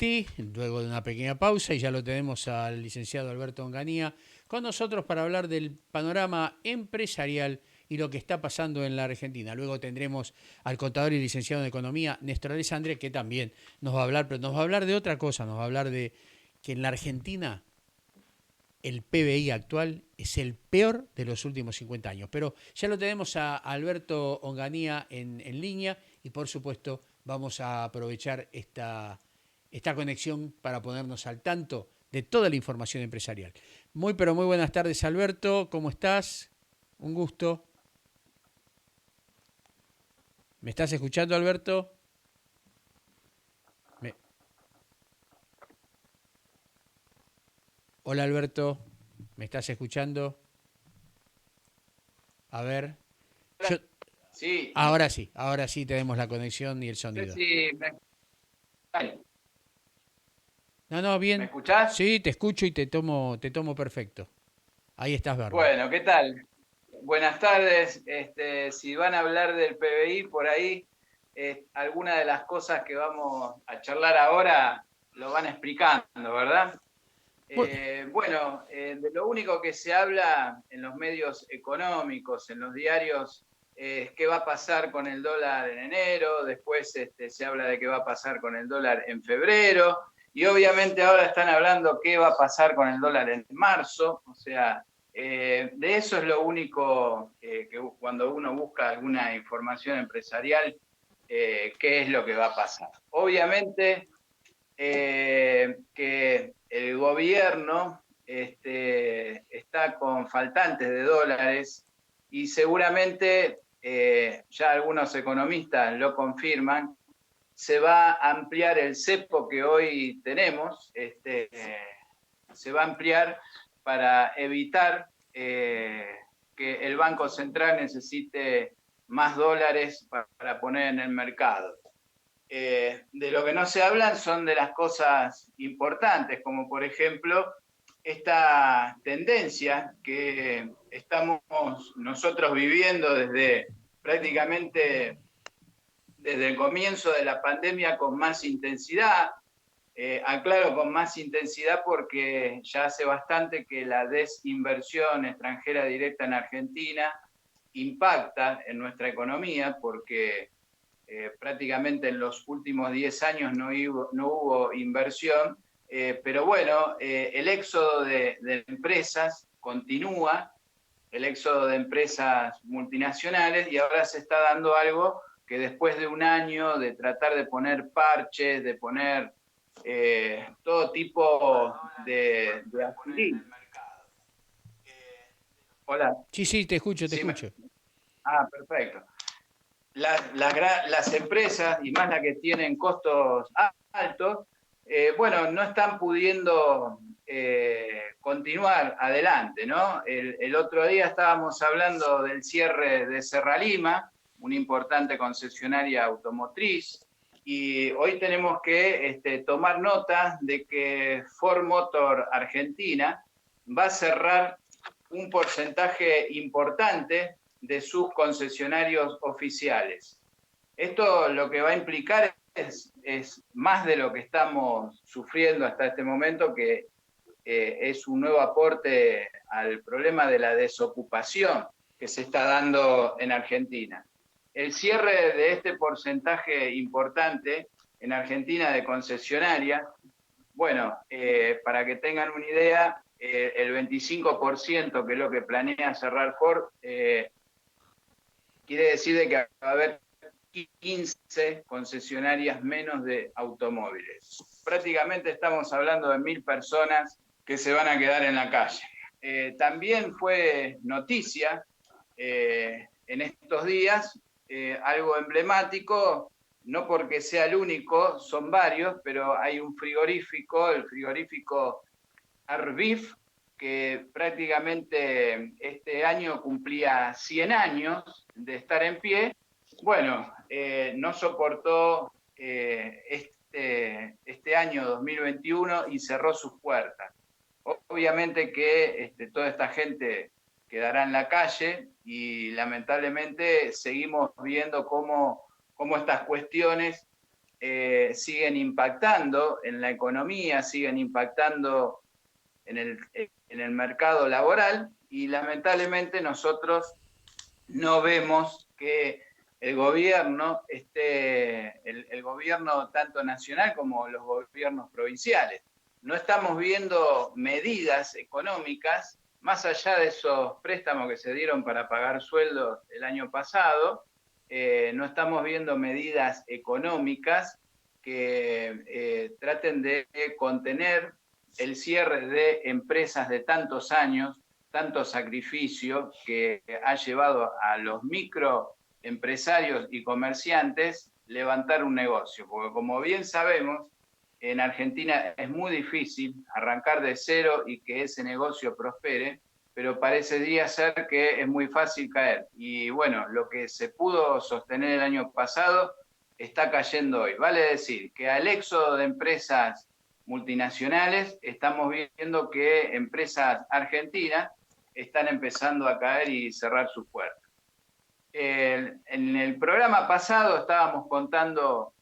Luego de una pequeña pausa y ya lo tenemos al licenciado Alberto Onganía con nosotros para hablar del panorama empresarial y lo que está pasando en la Argentina. Luego tendremos al contador y licenciado en Economía, Néstor Alessandre, que también nos va a hablar, pero nos va a hablar de otra cosa, nos va a hablar de que en la Argentina el PBI actual es el peor de los últimos 50 años. Pero ya lo tenemos a Alberto Onganía en línea y por supuesto vamos a aprovechar esta conexión para ponernos al tanto de toda la información empresarial. Muy pero muy buenas tardes Alberto, ¿cómo estás? Un gusto. ¿Me estás escuchando Alberto? Me- Hola Alberto, ¿me estás escuchando? A ver, yo... Sí, ahora sí tenemos la conexión y el no sé sonido. si No, no, me bien. escuchás. Sí, te escucho y te tomo perfecto. Ahí estás bárbaro. Bueno, ¿qué tal? Buenas tardes. Si van a hablar del PBI por ahí, alguna de las cosas que vamos a charlar ahora lo van explicando, ¿verdad? Bu- De lo único que se habla en los medios económicos, en los diarios, es qué va a pasar con el dólar en enero, después se habla de qué va a pasar con el dólar en febrero, y obviamente ahora están hablando qué va a pasar con el dólar en marzo, o sea, de eso es lo único que cuando uno busca alguna información empresarial, qué es lo que va a pasar. Obviamente que el gobierno está con faltantes de dólares y seguramente ya algunos economistas lo confirman, se va a ampliar el cepo que hoy tenemos, se va a ampliar para evitar que el Banco Central necesite más dólares para poner en el mercado. De lo que no se hablan son de las cosas importantes, como por ejemplo esta tendencia que estamos nosotros viviendo desde prácticamente desde el comienzo de la pandemia con más intensidad. Aclaro con más intensidad porque ya hace bastante que la desinversión extranjera directa en Argentina impacta en nuestra economía porque prácticamente en los últimos 10 años no hubo inversión, pero bueno, el éxodo de empresas continúa, el éxodo de empresas multinacionales y ahora se está dando algo que después de un año de tratar de poner parches, de poner todo tipo de aspirina. Hola, Sí, sí, te escucho, te sí, escucho. perfecto. Las empresas, y más las que tienen costos altos, bueno, no están pudiendo continuar adelante, ¿no? El otro día estábamos hablando del cierre de Serralima, una importante concesionaria automotriz, y hoy tenemos que tomar nota de que Ford Motor Argentina va a cerrar un porcentaje importante de sus concesionarios oficiales. Esto lo que va a implicar es más de lo que estamos sufriendo hasta este momento, que es un nuevo aporte al problema de la desocupación que se está dando en Argentina. El cierre de este porcentaje importante en Argentina de concesionaria, bueno, para que tengan una idea, el 25% que es lo que planea cerrar Ford, quiere decir de que va a haber 15 concesionarias menos de automóviles. Prácticamente estamos hablando de 1.000 personas que se van a quedar en la calle. También fue noticia en estos días algo emblemático, no porque sea el único, son varios, pero hay un frigorífico, el frigorífico Arbif, que prácticamente este año cumplía 100 años de estar en pie. Bueno, no soportó este año 2021 y cerró sus puertas. Obviamente que toda esta gente quedará en la calle y lamentablemente seguimos viendo cómo estas cuestiones siguen impactando en la economía, siguen impactando en el mercado laboral y lamentablemente nosotros no vemos que el gobierno el gobierno tanto nacional como los gobiernos provinciales. No estamos viendo medidas económicas, más allá de esos préstamos que se dieron para pagar sueldos el año pasado, no estamos viendo medidas económicas que traten de contener el cierre de empresas de tantos años, tanto sacrificio que ha llevado a los microempresarios y comerciantes levantar un negocio, porque como bien sabemos, en Argentina es muy difícil arrancar de cero y que ese negocio prospere, pero parecería ser que es muy fácil caer. Y bueno, lo que se pudo sostener el año pasado está cayendo hoy. Vale decir que al éxodo de empresas multinacionales estamos viendo que empresas argentinas están empezando a caer y cerrar sus puertas. En el programa pasado estábamos contando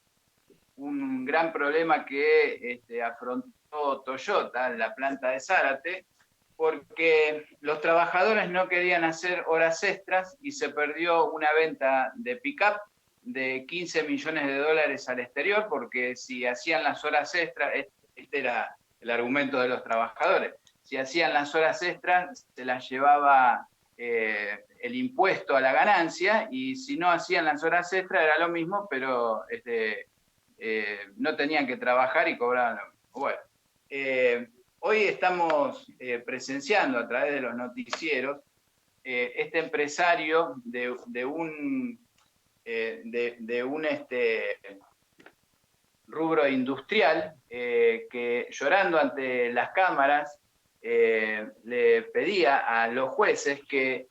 un gran problema que afrontó Toyota en la planta de Zárate, porque los trabajadores no querían hacer horas extras y se perdió una venta de pick-up de 15 millones de dólares al exterior, porque si hacían las horas extras, este era el argumento de los trabajadores, si hacían las horas extras se las llevaba el impuesto a la ganancia, y si no hacían las horas extras era lo mismo, pero no tenían que trabajar y cobraban lo mismo. Bueno, hoy estamos presenciando a través de los noticieros este empresario de un rubro industrial que, llorando ante las cámaras, le pedía a los jueces que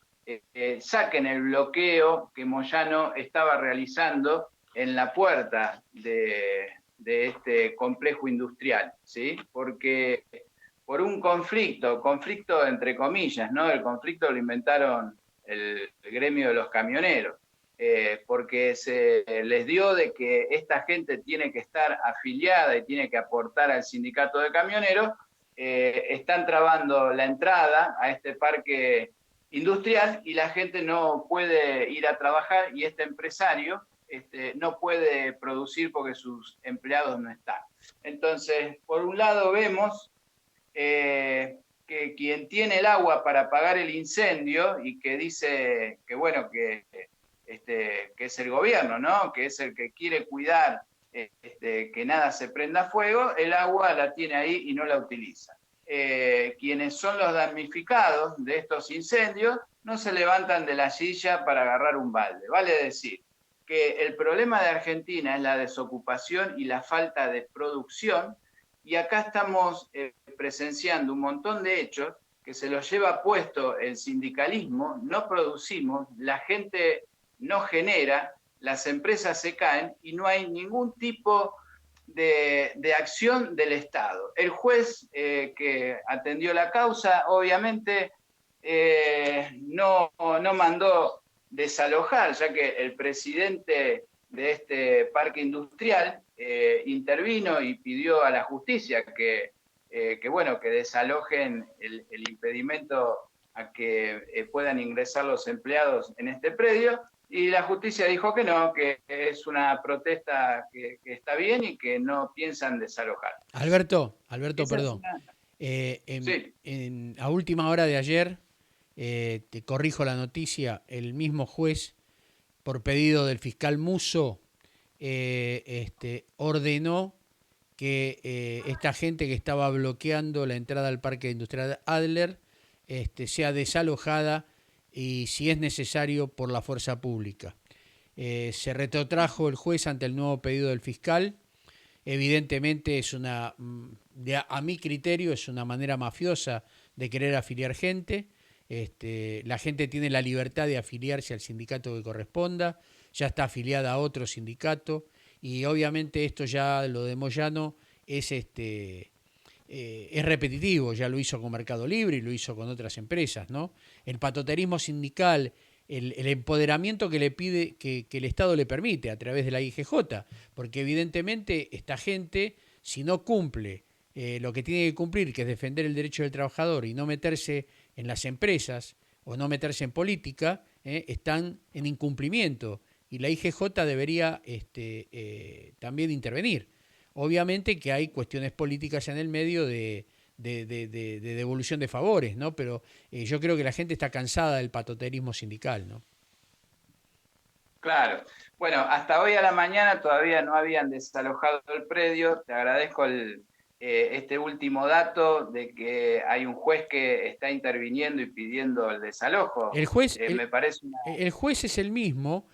saquen el bloqueo que Moyano estaba realizando en la puerta de este complejo industrial, ¿sí? Porque por un conflicto entre comillas, ¿no? El conflicto lo inventaron el gremio de los camioneros, porque se les dio de que esta gente tiene que estar afiliada y tiene que aportar al sindicato de camioneros, están trabando la entrada a este parque industrial y la gente no puede ir a trabajar, y este empresario no puede producir porque sus empleados no están. Entonces, por un lado vemos que quien tiene el agua para apagar el incendio y que dice que bueno, que es el gobierno, ¿no? Que es el que quiere cuidar que nada se prenda fuego, el agua la tiene ahí y no la utiliza. Quienes son los damnificados de estos incendios no se levantan de la silla para agarrar un balde. Vale decir que el problema de Argentina es la desocupación y la falta de producción, y acá estamos presenciando un montón de hechos que se los lleva puesto el sindicalismo. No producimos, la gente no genera, las empresas se caen y no hay ningún tipo de acción del Estado. El juez que atendió la causa, obviamente, no mandó desalojar, ya que el presidente de este parque industrial intervino y pidió a la justicia que bueno, que desalojen el impedimento a que puedan ingresar los empleados en este predio, y la justicia dijo que no, que es una protesta que está bien y que no piensan desalojar. Alberto, Esa es perdón. una... Sí. A última hora de ayer, te corrijo la noticia, el mismo juez, por pedido del fiscal Musso, ordenó que esta gente que estaba bloqueando la entrada al Parque Industrial Adler sea desalojada, y si es necesario por la fuerza pública. Se retrotrajo el juez ante el nuevo pedido del fiscal. Evidentemente es a mi criterio, es una manera mafiosa de querer afiliar gente. La gente tiene la libertad de afiliarse al sindicato que corresponda, ya está afiliada a otro sindicato, y obviamente esto ya, lo de Moyano, es repetitivo, ya lo hizo con Mercado Libre y lo hizo con otras empresas, ¿no? El patoterismo sindical el empoderamiento que le pide, que el Estado le permite a través de la IGJ, porque evidentemente esta gente, si no cumple lo que tiene que cumplir, que es defender el derecho del trabajador y no meterse en las empresas o no meterse en política, están en incumplimiento y la IGJ debería también intervenir. Obviamente que hay cuestiones políticas en el medio de devolución de favores, ¿no? Pero yo creo que la gente está cansada del patoterismo sindical, ¿no? Claro. Bueno, hasta hoy a la mañana todavía no habían desalojado el predio. Te agradezco este último dato de que hay un juez que está interviniendo y pidiendo el desalojo. El juez, Me parece una... el juez es el mismo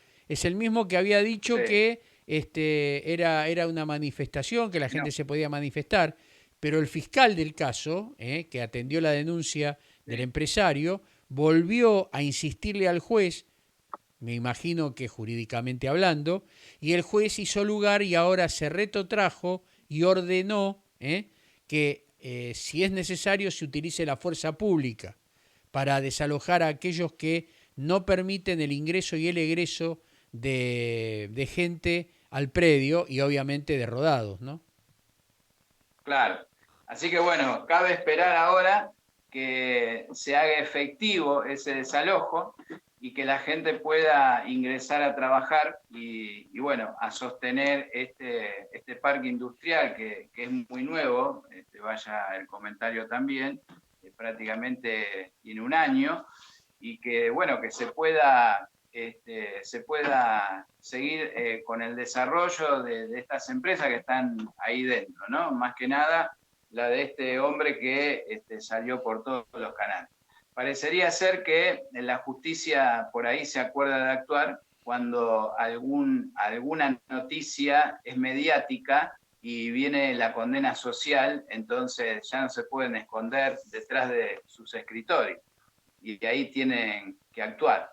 que había dicho Sí, que era una manifestación, que la gente no, se podía manifestar, pero el fiscal del caso, que atendió la denuncia del sí, empresario, volvió a insistirle al juez, me imagino que jurídicamente hablando, y el juez hizo lugar y ahora se retrotrajo y ordenó que si es necesario se utilice la fuerza pública para desalojar a aquellos que no permiten el ingreso y el egreso de gente al predio y obviamente de rodados, ¿no? claro. Así que bueno, cabe esperar ahora que se haga efectivo ese desalojo y que la gente pueda ingresar a trabajar bueno, a sostener este parque industrial que es muy nuevo, vaya el comentario también, prácticamente tiene un año, y que bueno, que se pueda seguir con el desarrollo de estas empresas que están ahí dentro, ¿no? Más que nada la de este hombre que salió por todos los canales. Parecería ser que la justicia por ahí se acuerda de actuar cuando alguna noticia es mediática y viene la condena social, entonces ya no se pueden esconder detrás de sus escritorios y ahí tienen que actuar.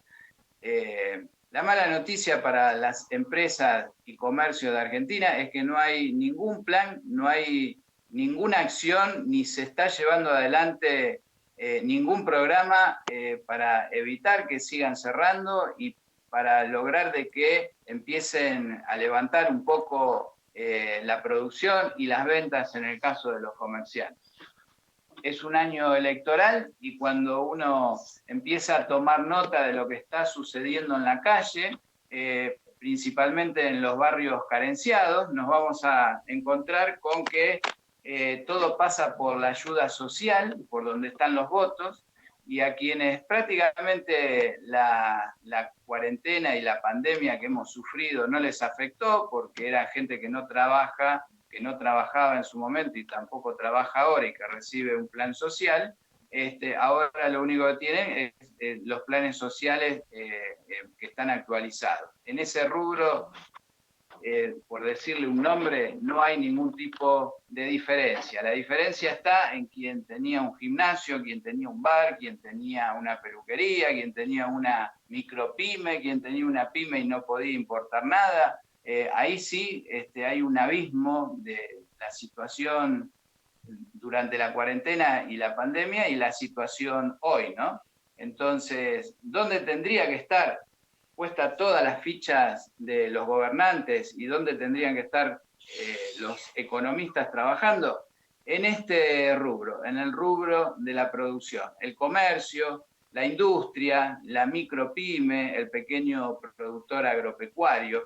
La mala noticia para las empresas y comercio de Argentina es que no hay ningún plan, no hay ninguna acción, ni se está llevando adelante ningún programa para evitar que sigan cerrando y para lograr de que empiecen a levantar un poco la producción y las ventas en el caso de los comerciantes. Es un año electoral y cuando uno empieza a tomar nota de lo que está sucediendo en la calle, principalmente en los barrios carenciados, nos vamos a encontrar con que todo pasa por la ayuda social, por donde están los votos, y a quienes prácticamente la cuarentena y la pandemia que hemos sufrido no les afectó, porque era gente que no trabaja, que no trabajaba en su momento y tampoco trabaja ahora y que recibe un plan social, ahora lo único que tienen es los planes sociales que están actualizados. En ese rubro, por decirle un nombre, no hay ningún tipo de diferencia. La diferencia está en quien tenía un gimnasio, quien tenía un bar, quien tenía una peluquería, quien tenía una micropyme, quien tenía una pyme y no podía importar nada. Ahí sí hay un abismo de la situación durante la cuarentena y la pandemia y la situación hoy, ¿no? Entonces, ¿dónde tendría que estar puesta todas las fichas de los gobernantes y dónde tendrían que estar los economistas trabajando? En este rubro, en el rubro de la producción, el comercio, la industria, la micropyme, el pequeño productor agropecuario,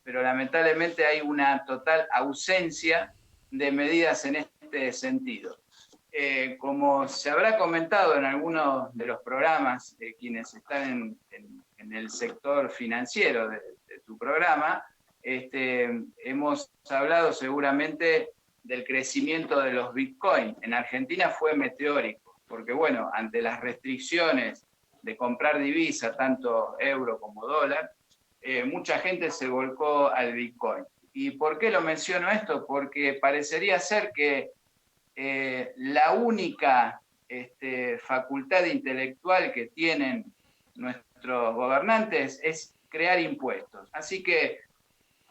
pero lamentablemente hay una total ausencia de medidas en este sentido. Como se habrá comentado en algunos de los programas, quienes están en el sector financiero de tu programa, hemos hablado seguramente del crecimiento de los Bitcoin. En Argentina fue meteórico, porque bueno, ante las restricciones de comprar divisa, tanto euro como dólar, mucha gente se volcó al Bitcoin. ¿Y por qué lo menciono esto? Porque parecería ser que la única facultad intelectual que tienen nuestros gobernantes es crear impuestos. Así que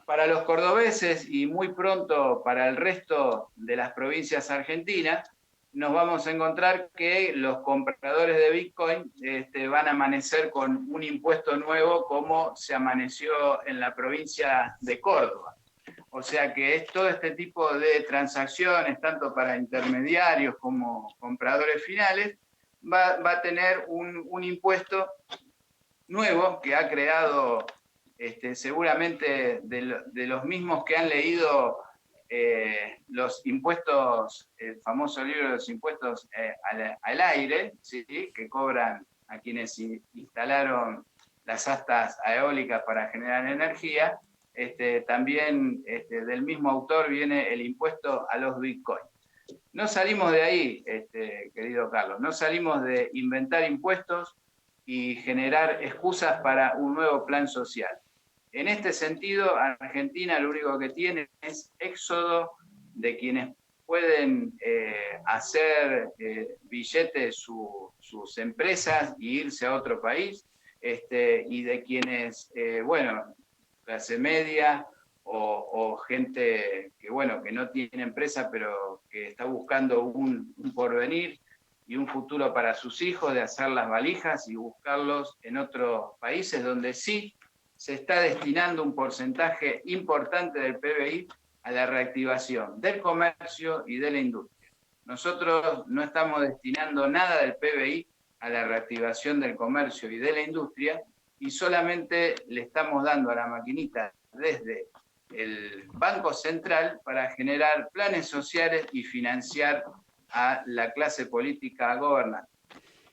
para los cordobeses y muy pronto para el resto de las provincias argentinas, nos vamos a encontrar que los compradores de Bitcoin van a amanecer con un impuesto nuevo como se amaneció en la provincia de Córdoba. O sea que es todo este tipo de transacciones, tanto para intermediarios como compradores finales, va a tener un impuesto nuevo que ha creado seguramente de los mismos que han leído los impuestos, el famoso libro de los impuestos al aire, ¿sí? Que cobran a quienes instalaron las astas eólicas para generar energía. También del mismo autor viene el impuesto a los bitcoins. No salimos de ahí, querido Carlos, no salimos de inventar impuestos y generar excusas para un nuevo plan social. En este sentido, Argentina lo único que tiene es éxodo de quienes pueden hacer billetes sus empresas y irse a otro país, y de quienes, clase media o gente que no tiene empresa, pero que está buscando un porvenir y un futuro para sus hijos, de hacer las valijas y buscarlos en otros países donde sí se está destinando un porcentaje importante del PBI a la reactivación del comercio y de la industria. Nosotros no estamos destinando nada del PBI a la reactivación del comercio y de la industria, y solamente le estamos dando a la maquinita desde el Banco Central para generar planes sociales y financiar a la clase política gobernante.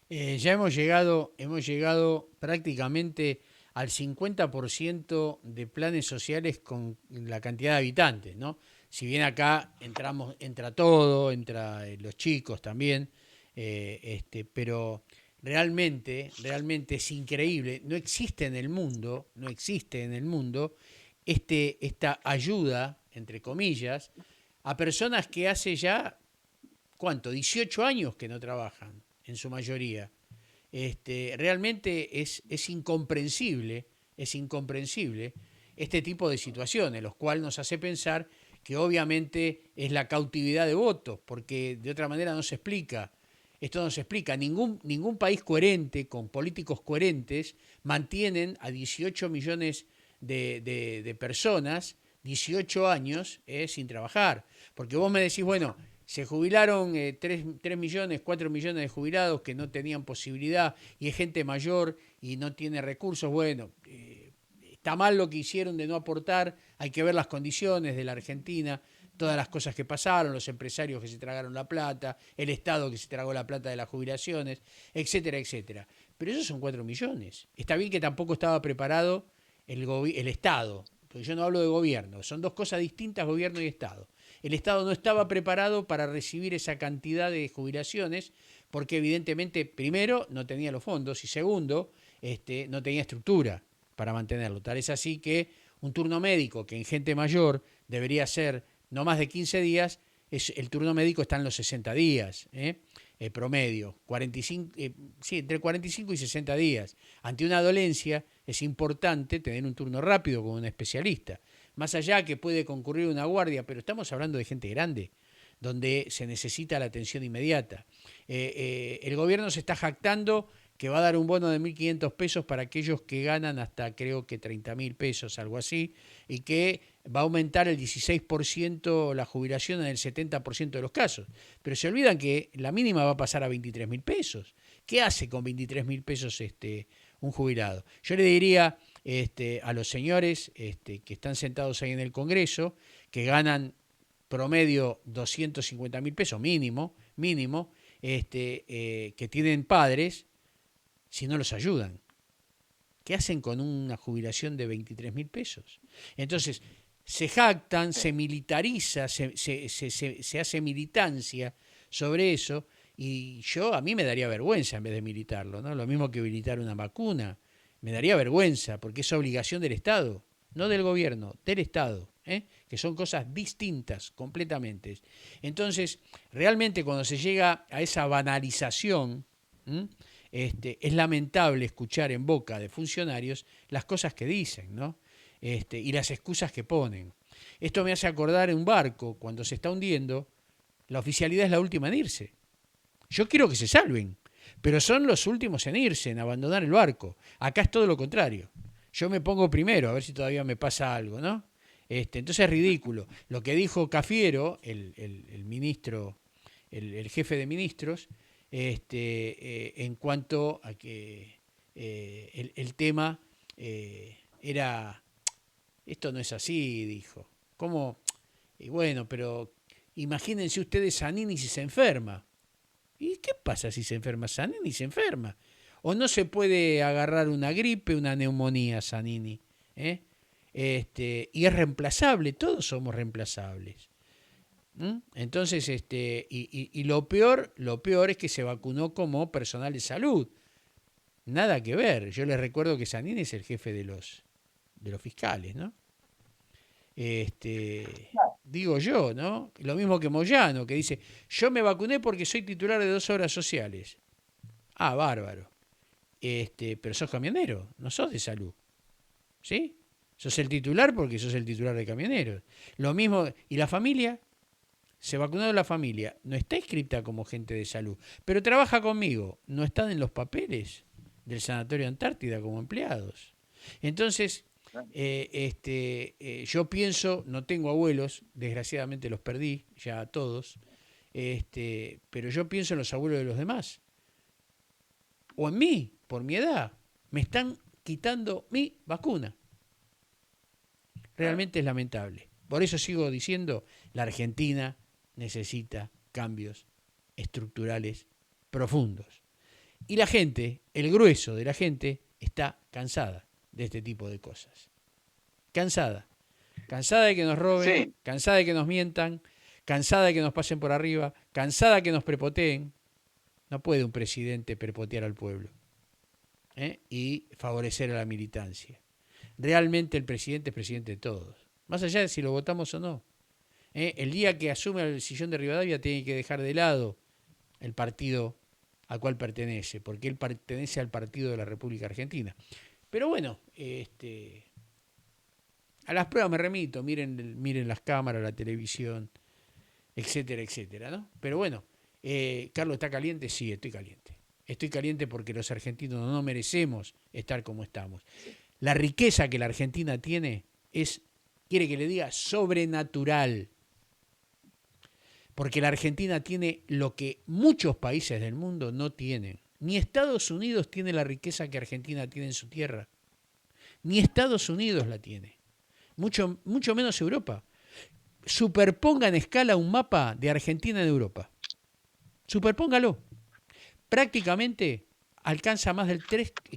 Ya hemos llegado prácticamente al 50% de planes sociales con la cantidad de habitantes, ¿no? Si bien acá entra todo, entra los chicos también, pero realmente es increíble. No existe en el mundo, no existe en el mundo esta ayuda, entre comillas, a personas que hace ya, ¿cuánto? 18 años que no trabajan, en su mayoría. Realmente es incomprensible este tipo de situaciones, lo cual nos hace pensar que obviamente es la cautividad de votos, porque de otra manera no se explica. Esto no se explica. Ningún país coherente, con políticos coherentes, mantienen a 18 millones de personas 18 años sin trabajar. Porque vos me decís, bueno, se jubilaron 3 millones, 4 millones de jubilados que no tenían posibilidad y es gente mayor y no tiene recursos. Bueno, está mal lo que hicieron de no aportar, hay que ver las condiciones de la Argentina, todas las cosas que pasaron, los empresarios que se tragaron la plata, el Estado que se tragó la plata de las jubilaciones, etcétera, etcétera. Pero esos son 4 millones. Está bien que tampoco estaba preparado el Estado, porque yo no hablo de gobierno, son dos cosas distintas, gobierno y Estado. El Estado no estaba preparado para recibir esa cantidad de jubilaciones porque evidentemente, primero, no tenía los fondos y segundo, no tenía estructura para mantenerlo. Tal es así que un turno médico que en gente mayor debería ser no más de 15 días, el turno médico está en los 60 días, promedio, 45, sí, entre 45 y 60 días. Ante una dolencia es importante tener un turno rápido con un especialista. Más allá que puede concurrir una guardia, pero estamos hablando de gente grande, donde se necesita la atención inmediata. El gobierno se está jactando que va a dar un bono de 1.500 pesos para aquellos que ganan hasta creo que 30.000 pesos, algo así, y que va a aumentar el 16% la jubilación en el 70% de los casos. Pero se olvidan que la mínima va a pasar a 23.000 pesos. ¿Qué hace con 23.000 pesos un jubilado? Yo le diría a los señores que están sentados ahí en el Congreso, que ganan promedio 250.000 pesos mínimo, que tienen padres, si no los ayudan. ¿Qué hacen con una jubilación de 23.000 pesos? Entonces, se jactan, se militariza, se hace militancia sobre eso, y a mí me daría vergüenza en vez de militarlo, ¿no? Lo mismo que militar una vacuna. Me daría vergüenza, porque es obligación del Estado, no del gobierno, del Estado, que son cosas distintas completamente. Entonces, realmente cuando se llega a esa banalización, es lamentable escuchar en boca de funcionarios las cosas que dicen, ¿no? Y las excusas que ponen. Esto me hace acordar en un barco, cuando se está hundiendo, la oficialidad es la última en irse. Yo quiero que se salven, pero son los últimos en irse, en abandonar el barco. Acá es todo lo contrario. Yo me pongo primero, a ver si todavía me pasa algo, ¿no? Entonces es ridículo. Lo que dijo Cafiero, el ministro, el jefe de ministros, en cuanto a que el tema era, esto no es así, dijo. ¿Cómo? Y bueno, pero imagínense ustedes Zanini si se enferma. ¿Y qué pasa si se enferma Zanini? Se enferma. O no se puede agarrar una gripe, una neumonía Zanini. ¿Eh? Y es reemplazable, todos somos reemplazables. Entonces, y lo peor es que se vacunó como personal de salud. Nada que ver. Yo les recuerdo que Zanini es el jefe de los fiscales, ¿no? Digo yo, ¿no? Lo mismo que Moyano, que dice, yo me vacuné porque soy titular de 2 obras sociales. Ah, bárbaro. Pero sos camionero, no sos de salud. ¿Sí? Sos el titular porque sos el titular de camioneros. Lo mismo, ¿y la familia? Se vacunó la familia, no está inscripta como gente de salud, pero trabaja conmigo, no están en los papeles del Sanatorio Antártida como empleados. Entonces, yo pienso, no tengo abuelos, desgraciadamente los perdí ya todos, pero yo pienso en los abuelos de los demás, o en mí, por mi edad, me están quitando mi vacuna. Realmente es lamentable. Por eso sigo diciendo, la Argentina necesita cambios estructurales profundos. Y la gente, el grueso de la gente, está cansada de este tipo de cosas. Cansada. Cansada de que nos roben, sí. Cansada de que nos mientan, cansada de que nos pasen por arriba, cansada de que nos prepoteen. No puede un presidente prepotear al pueblo y favorecer a la militancia. Realmente el presidente es presidente de todos, más allá de si lo votamos o no. El día que asume el sillón de Rivadavia tiene que dejar de lado el partido al cual pertenece, porque él pertenece al Partido de la República Argentina. Pero bueno, a las pruebas me remito, miren las cámaras, la televisión, etcétera, etcétera, ¿no? Pero bueno, Carlos, ¿está caliente? Sí, estoy caliente. Estoy caliente porque los argentinos no merecemos estar como estamos. La riqueza que la Argentina tiene es, quiere que le diga, sobrenatural. Porque la Argentina tiene lo que muchos países del mundo no tienen. Ni Estados Unidos tiene la riqueza que Argentina tiene en su tierra. Ni Estados Unidos la tiene. Mucho menos Europa. Superponga en escala un mapa de Argentina en Europa. Superpóngalo. Prácticamente alcanza más del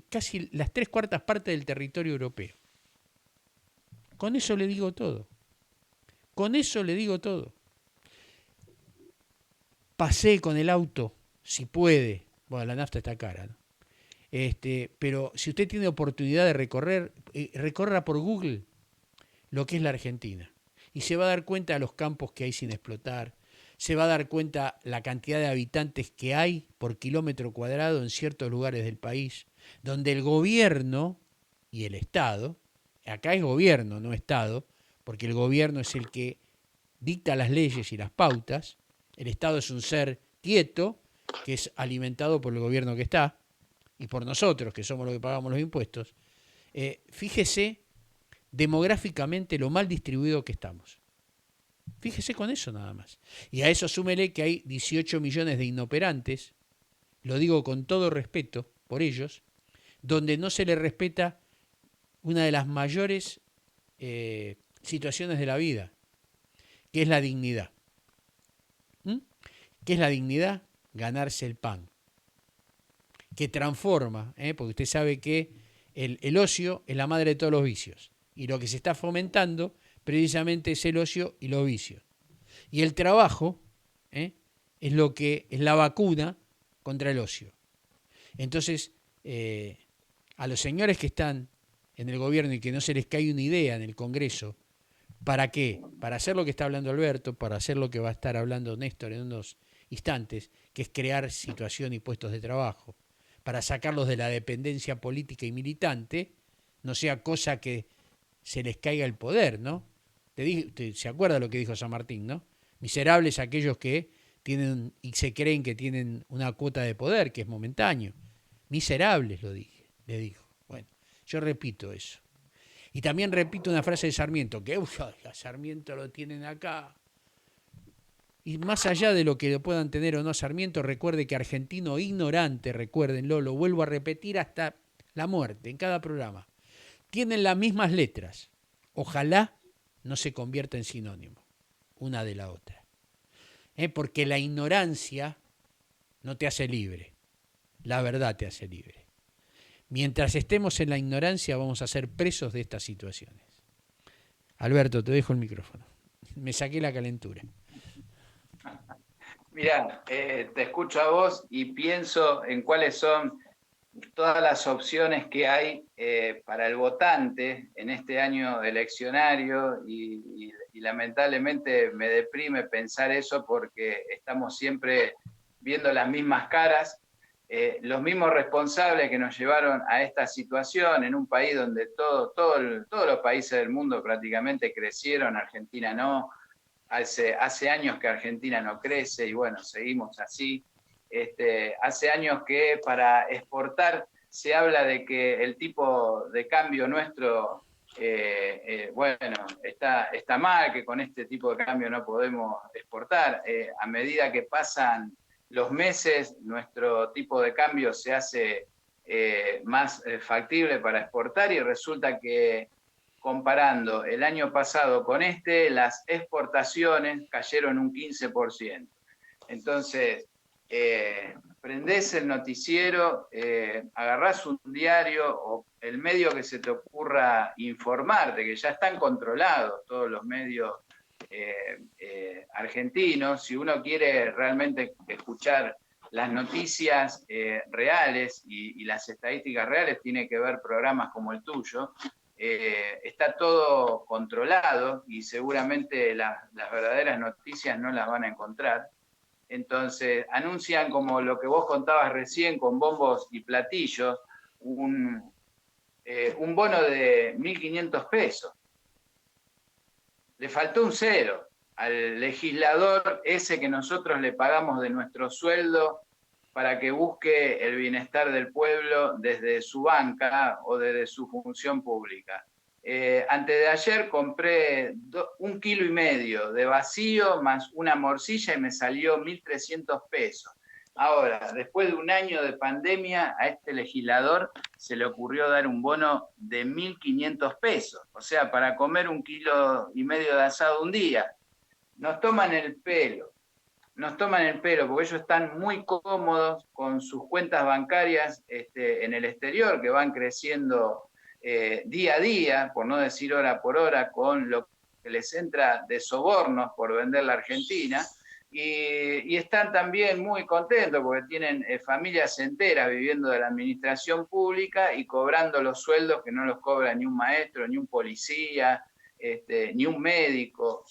casi las 3/4 partes del territorio europeo. Con eso le digo todo. Con eso le digo todo. Pasee con el auto, si puede. Bueno, la nafta está cara, ¿no? Pero si usted tiene oportunidad de recorrer, recorra por Google lo que es la Argentina. Y se va a dar cuenta de los campos que hay sin explotar. Se va a dar cuenta la cantidad de habitantes que hay por kilómetro cuadrado en ciertos lugares del país, donde el gobierno y el Estado, acá es gobierno, no Estado, porque el gobierno es el que dicta las leyes y las pautas. El Estado es un ser quieto que es alimentado por el gobierno que está y por nosotros, que somos los que pagamos los impuestos. Fíjese demográficamente lo mal distribuido que estamos. Fíjese con eso nada más. Y a eso súmele que hay 18 millones de inoperantes, lo digo con todo respeto por ellos, donde no se les respeta una de las mayores situaciones de la vida, que es la dignidad. ¿Qué es la dignidad? Ganarse el pan. Que transforma, porque usted sabe que el ocio es la madre de todos los vicios. Y lo que se está fomentando precisamente es el ocio y los vicios. Y el trabajo es lo que es la vacuna contra el ocio. Entonces, a los señores que están en el gobierno y que no se les cae una idea en el Congreso, ¿para qué? Para hacer lo que está hablando Alberto, para hacer lo que va a estar hablando Néstor en unos instantes, que es crear situación y puestos de trabajo, para sacarlos de la dependencia política y militante, no sea cosa que se les caiga el poder, ¿no? Usted se acuerda lo que dijo San Martín, ¿no? Miserables aquellos que tienen y se creen que tienen una cuota de poder que es momentáneo. Miserables, le dijo. Bueno, yo repito eso. Y también repito una frase de Sarmiento, que a Sarmiento lo tienen acá. Y más allá de lo que lo puedan tener o no Sarmiento, recuerde que argentino ignorante, recuérdenlo, lo vuelvo a repetir hasta la muerte, en cada programa. Tienen las mismas letras. Ojalá no se convierta en sinónimo una de la otra. Porque la ignorancia no te hace libre, la verdad te hace libre. Mientras estemos en la ignorancia vamos a ser presos de estas situaciones. Alberto, te dejo el micrófono. Me saqué la calentura. Mirá, te escucho a vos y pienso en cuáles son todas las opciones que hay para el votante en este año eleccionario y lamentablemente me deprime pensar eso porque estamos siempre viendo las mismas caras, los mismos responsables que nos llevaron a esta situación en un país donde todos los países del mundo prácticamente crecieron, Argentina no. Hace años que Argentina no crece y bueno, seguimos así. Hace años que para exportar se habla de que el tipo de cambio nuestro, bueno, está mal, que con este tipo de cambio no podemos exportar. A medida que pasan los meses, nuestro tipo de cambio se hace más factible para exportar y resulta que comparando el año pasado con las exportaciones cayeron un 15%. Entonces, prendés el noticiero, agarrás un diario o el medio que se te ocurra informarte, que ya están controlados todos los medios argentinos. Si uno quiere realmente escuchar las noticias reales y las estadísticas reales, tiene que ver programas como el tuyo. Está todo controlado y seguramente las verdaderas noticias no las van a encontrar. Entonces, anuncian como lo que vos contabas recién con bombos y platillos, un bono de 1.500 pesos. Le faltó un cero al legislador ese que nosotros le pagamos de nuestro sueldo para que busque el bienestar del pueblo desde su banca o desde su función pública. Antes de ayer compré 1,5 kilos de vacío más una morcilla y me salió 1.300 pesos. Ahora, después de un año de pandemia, a este legislador se le ocurrió dar un bono de 1.500 pesos, o sea, para comer 1,5 kilos de asado un día. Nos toman el pelo porque ellos están muy cómodos con sus cuentas bancarias en el exterior, que van creciendo día a día, por no decir hora por hora, con lo que les entra de sobornos por vender la Argentina, y están también muy contentos porque tienen familias enteras viviendo de la administración pública y cobrando los sueldos que no los cobra ni un maestro, ni un policía, ni un médico.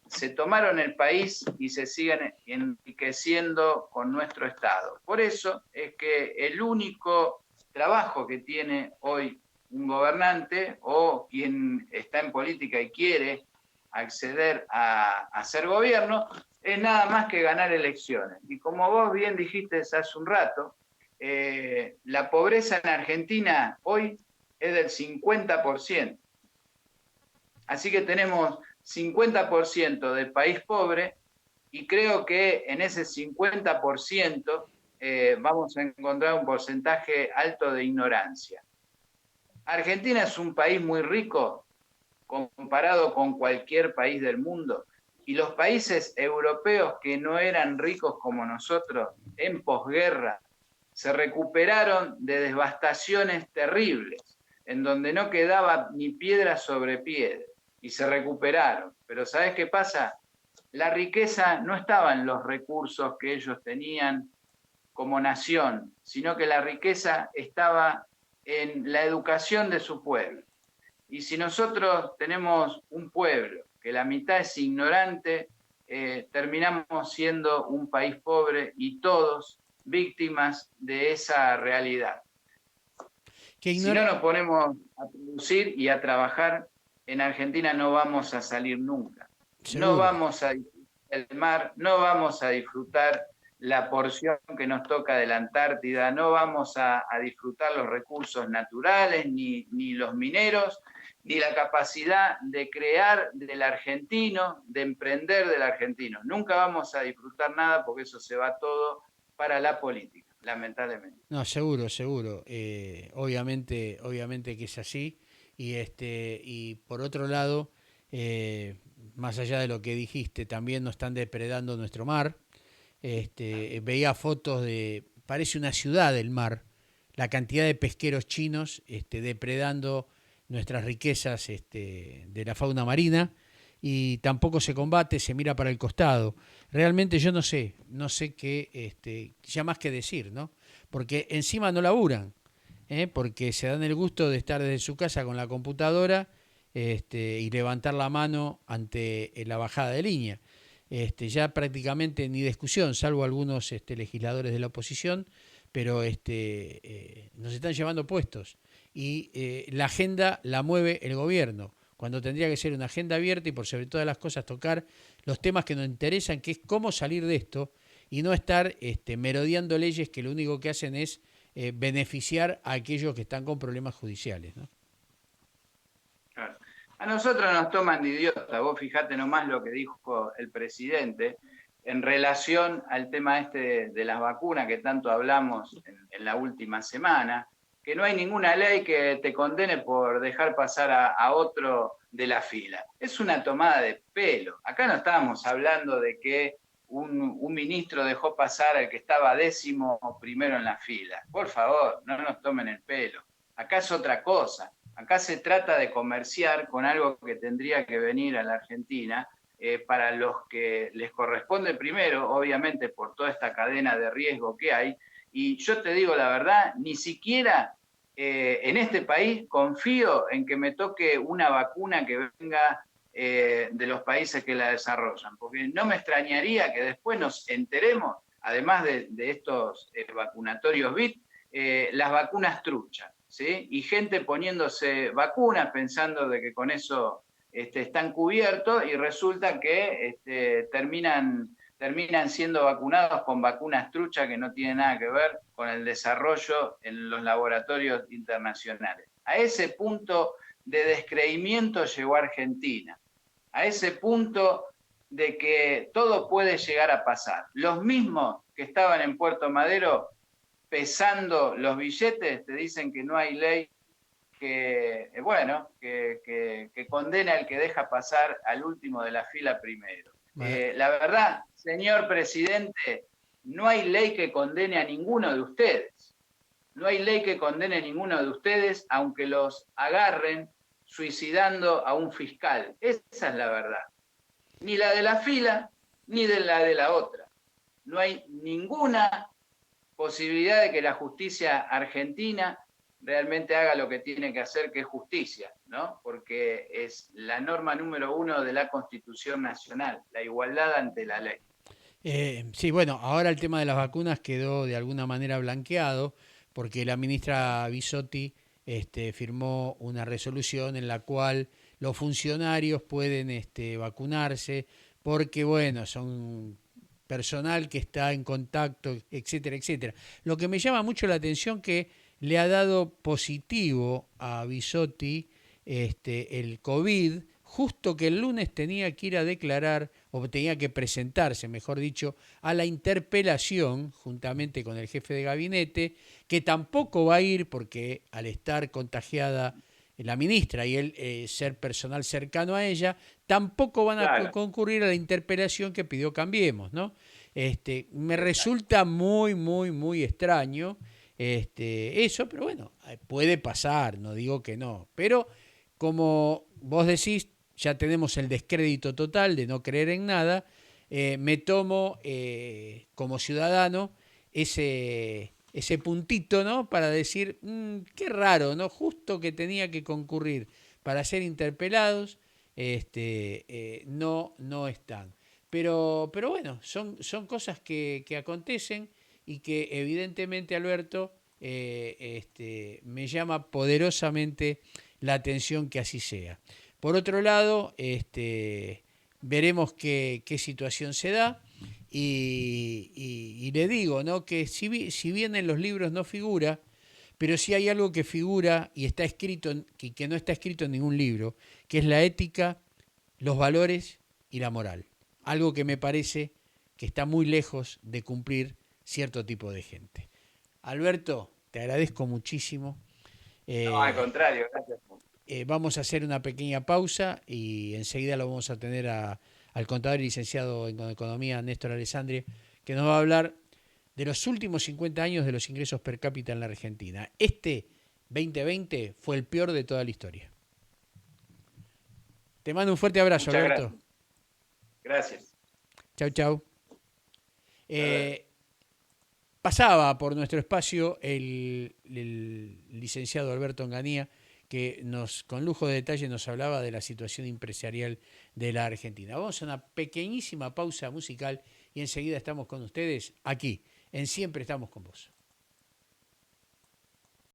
Se tomaron el país y se siguen enriqueciendo con nuestro Estado. Por eso es que el único trabajo que tiene hoy un gobernante o quien está en política y quiere acceder a ser gobierno es nada más que ganar elecciones. Y como vos bien dijiste hace un rato, la pobreza en Argentina hoy es del 50%. Así que tenemos 50% del país pobre y creo que en ese 50% vamos a encontrar un porcentaje alto de ignorancia. Argentina es un país muy rico comparado con cualquier país del mundo y los países europeos que no eran ricos como nosotros en posguerra se recuperaron de devastaciones terribles en donde no quedaba ni piedra sobre piedra. Y se recuperaron. Pero ¿sabés qué pasa? La riqueza no estaba en los recursos que ellos tenían como nación, sino que la riqueza estaba en la educación de su pueblo. Y si nosotros tenemos un pueblo que la mitad es ignorante, terminamos siendo un país pobre y todos víctimas de esa realidad. Si no nos ponemos a producir y a trabajar, en Argentina no vamos a salir nunca. Seguro. No vamos a el mar, no vamos a disfrutar la porción que nos toca de la Antártida, no vamos a disfrutar los recursos naturales, ni los mineros, ni la capacidad de crear del argentino, de emprender del argentino. Nunca vamos a disfrutar nada porque eso se va todo para la política, lamentablemente. No, seguro, seguro. Obviamente que es así. Y por otro lado, más allá de lo que dijiste, también nos están depredando nuestro mar. Veía fotos parece una ciudad el mar, la cantidad de pesqueros chinos depredando nuestras riquezas de la fauna marina y tampoco se combate, se mira para el costado. Realmente yo no sé qué, ya más que decir, ¿no? Porque encima no laburan, porque se dan el gusto de estar desde su casa con la computadora y levantar la mano ante la bajada de línea. Ya prácticamente ni discusión, salvo algunos legisladores de la oposición, pero nos están llevando puestos y la agenda la mueve el gobierno, cuando tendría que ser una agenda abierta y por sobre todas las cosas tocar los temas que nos interesan, que es cómo salir de esto y no estar merodeando leyes que lo único que hacen es beneficiar a aquellos que están con problemas judiciales, ¿no? Claro. A nosotros nos toman de idiota. Vos fijate nomás lo que dijo el presidente en relación al tema de las vacunas que tanto hablamos en la última semana, que no hay ninguna ley que te condene por dejar pasar a otro de la fila. Es una tomada de pelo. Acá no estábamos hablando de que un ministro dejó pasar al que estaba 11º en la fila. Por favor, no nos tomen el pelo. Acá es otra cosa. Acá se trata de comerciar con algo que tendría que venir a la Argentina para los que les corresponde primero, obviamente por toda esta cadena de riesgo que hay. Y yo te digo la verdad, ni siquiera en este país confío en que me toque una vacuna que venga de los países que la desarrollan, porque no me extrañaría que después nos enteremos, además de estos vacunatorios BIT, las vacunas truchas. ¿Sí? Y gente poniéndose vacunas pensando de que con eso están cubiertos y resulta que terminan siendo vacunados con vacunas truchas que no tienen nada que ver con el desarrollo en los laboratorios internacionales. A ese punto de descreimiento llegó Argentina, a ese punto de que todo puede llegar a pasar. Los mismos que estaban en Puerto Madero pesando los billetes, te dicen que no hay ley que condena al que deja pasar al último de la fila primero. La verdad, señor presidente, no hay ley que condene a ninguno de ustedes. No hay ley que condene a ninguno de ustedes, aunque los agarren suicidando a un fiscal. Esa es la verdad. Ni la de la fila, ni de la otra. No hay ninguna posibilidad de que la justicia argentina realmente haga lo que tiene que hacer, que es justicia, ¿no? Porque es la norma número 1 de la Constitución Nacional, la igualdad ante la ley. Sí, bueno, ahora el tema de las vacunas quedó de alguna manera blanqueado porque la ministra Bisotti firmó una resolución en la cual los funcionarios pueden vacunarse porque, bueno, son personal que está en contacto, etcétera, etcétera. Lo que me llama mucho la atención que le ha dado positivo a Bisotti el COVID, justo que el lunes tenía que ir a declarar, o tenía que presentarse, mejor dicho, a la interpelación, juntamente con el jefe de gabinete, que tampoco va a ir porque al estar contagiada la ministra y él ser personal cercano a ella, tampoco van a Claro, concurrir a la interpelación que pidió Cambiemos, ¿no? Me exacto. resulta muy, muy, muy extraño eso, pero bueno, puede pasar, no digo que no. Pero como vos decís, ya tenemos el descrédito total de no creer en nada, me tomo como ciudadano ese puntito, ¿no? Para decir, qué raro, ¿no? Justo que tenía que concurrir para ser interpelados, no están. Pero bueno, son cosas que acontecen y que evidentemente, Alberto, me llama poderosamente la atención que así sea. Por otro lado, veremos qué situación se da. Y le digo, ¿no? Que si bien en los libros no figura, pero sí hay algo que figura y está escrito, que no está escrito en ningún libro, que es la ética, los valores y la moral. Algo que me parece que está muy lejos de cumplir cierto tipo de gente. Alberto, te agradezco muchísimo. No, al Eh, contrario, gracias. Vamos a hacer una pequeña pausa y enseguida lo vamos a tener al contador y licenciado en Economía, Néstor Alessandri, que nos va a hablar de los últimos 50 años de los ingresos per cápita en la Argentina. Este 2020 fue el peor de toda la historia. Te mando un fuerte abrazo, Muchas Alberto. gracias. Gracias. Chau, chau. Hasta luego. Pasaba por nuestro espacio el licenciado Alberto Onganía, que con lujo de detalle nos hablaba de la situación empresarial de la Argentina. Vamos a una pequeñísima pausa musical y enseguida estamos con ustedes aquí, en Siempre estamos con vos.